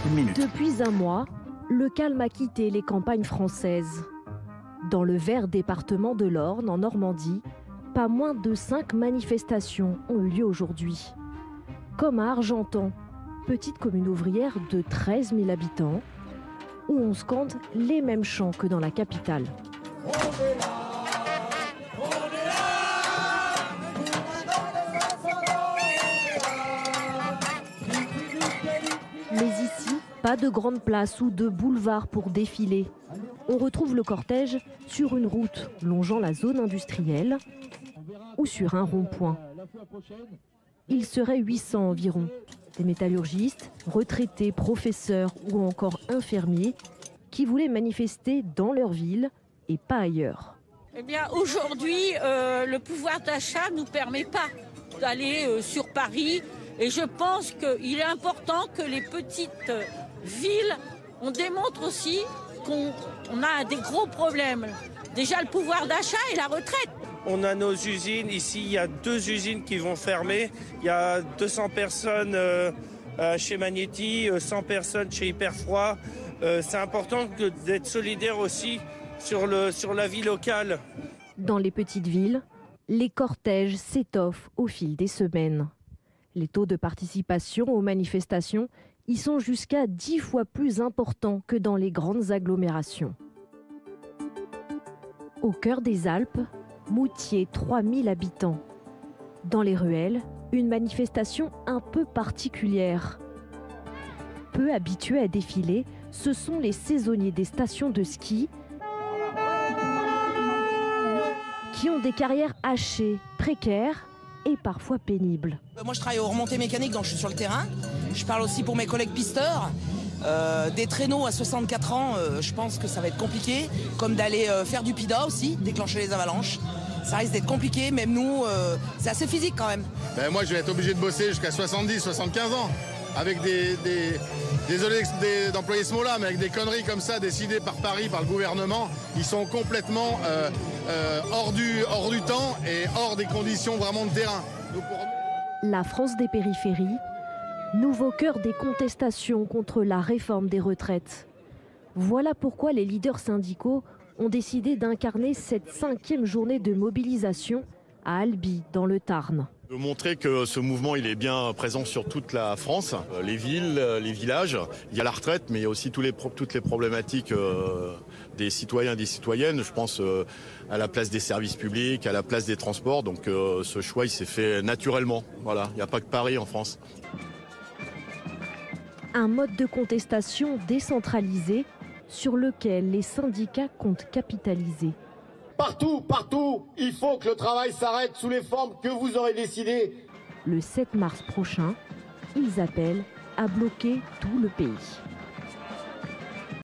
Une minute. Depuis un mois, le calme a quitté les campagnes françaises. Dans le vert département de l'Orne, en Normandie, pas moins de 5 manifestations ont eu lieu aujourd'hui. Comme à Argentan, petite commune ouvrière de 13 000 habitants, où on scande les mêmes chants que dans la capitale. Mais ici, pas de grande place ou de boulevard pour défiler. On retrouve le cortège sur une route longeant la zone industrielle ou sur un rond-point. Il serait 800 environ. Des métallurgistes, retraités, professeurs ou encore infirmiers qui voulaient manifester dans leur ville et pas ailleurs. Eh bien, aujourd'hui, le pouvoir d'achat ne nous permet pas d'aller sur Paris. Et je pense qu'il est important que les petites villes, on démontre aussi qu'on a des gros problèmes. Déjà le pouvoir d'achat et la retraite. On a nos usines. Ici, il y a 2 usines qui vont fermer. Il y a 200 personnes chez Magneti, 100 personnes chez Hyperfroid. C'est important d'être solidaire aussi sur la vie locale. Dans les petites villes, les cortèges s'étoffent au fil des semaines. Les taux de participation aux manifestations y sont jusqu'à 10 fois plus importants que dans les grandes agglomérations. Au cœur des Alpes, Moutier, 3000 habitants. Dans les ruelles, une manifestation un peu particulière. Peu habitués à défiler, ce sont les saisonniers des stations de ski qui ont des carrières hachées, précaires et parfois pénibles. Moi je travaille aux remontées mécaniques, donc je suis sur le terrain. Je parle aussi pour mes collègues pisteurs. Des traîneaux à 64 ans, je pense que ça va être compliqué. Comme d'aller faire du PIDA aussi, déclencher les avalanches. Ça risque d'être compliqué, même nous, c'est assez physique quand même. Moi je vais être obligé de bosser jusqu'à 70, 75 ans. Avec désolé d'employer ce mot-là, mais avec des conneries comme ça décidées par Paris, par le gouvernement, ils sont complètement hors du temps et hors des conditions vraiment de terrain. La France des périphéries, nouveau cœur des contestations contre la réforme des retraites. Voilà pourquoi les leaders syndicaux ont décidé d'incarner cette 5e journée de mobilisation à Albi, dans le Tarn. De montrer que ce mouvement il est bien présent sur toute la France, les villes, les villages. Il y a la retraite, mais il y a aussi toutes les problématiques des citoyens et des citoyennes. Je pense à la place des services publics, à la place des transports. Donc ce choix il s'est fait naturellement. Voilà, il n'y a pas que Paris en France. Un mode de contestation décentralisé sur lequel les syndicats comptent capitaliser. Partout, il faut que le travail s'arrête sous les formes que vous aurez décidées. Le 7 mars prochain, ils appellent à bloquer tout le pays.